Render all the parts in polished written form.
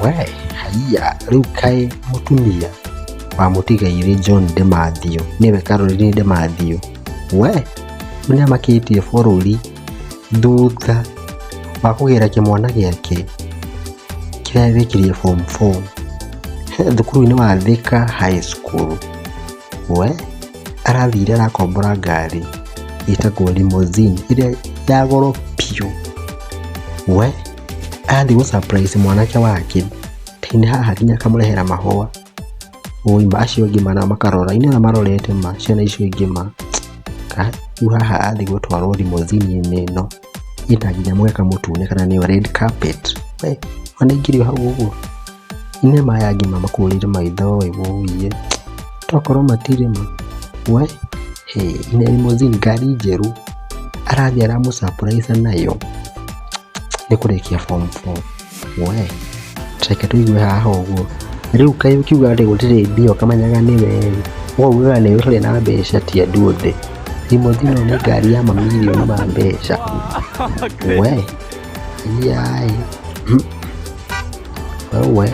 we haiya riu kai mutumia wa mutigaire John de Mathew niwe Caroline de Mathew we muna makitie bũrũri thutha wa kũgĩra kĩmwana gĩake kĩrĩa gĩkirie form 4 thukuru-inĩ wa Thika High School. We arathire arakombora ngari ĩtagwo limousine ĩrĩa ya goro piũ. We athi gũ surprise mwanake wake tene haha nginya akamũrehera mahũa. Oima acio angĩ mana makarora ine na marorete ma ciana icio ingĩ ma rĩu haha athi gũtwarwo limousine ĩno ĩna nginya mweka mũtune kana nĩyo red carpet. We ona ingĩrĩ hau ũguo ine maya angĩ makũrĩre maitho ũiye tokorwo matirĩ ma. We ine limousine ngari njerũ arathi aramũ surprise nayo nĩ kũrĩkia form 4. We reke tũigue haha ũguo rĩu kaĩ ũkiuga atĩ gũtirĩ mbia ũkamanyaga nĩwe ũkaugaga nĩ ũtarĩ na mbeca ti andũ othe. Limousine nĩ ngari ya mamirioni ma mbeca. We yai we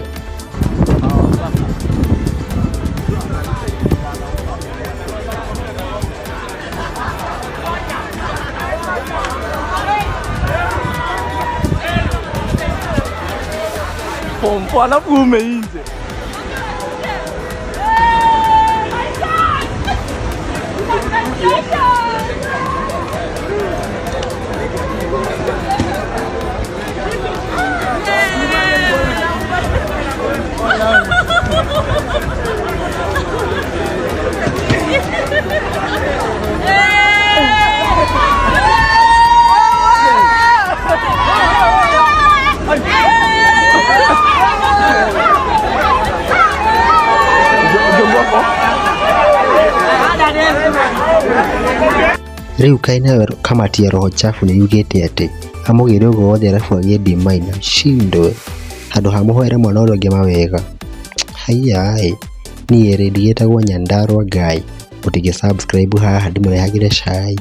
pompa na fume nje. Rĩu kaĩ nawe kamati ya roho chafu nĩ yugĩte atĩ amũgĩre ũguo wothe arabu agĩe D minor cindwe handũ ha mũhoere mwana ũrĩa ũngĩ mawega. Haiya niĩ rĩ ndigĩtagwo Nyandarua Guy, mũtige subscribe haha ndĩmũrehagĩre cai.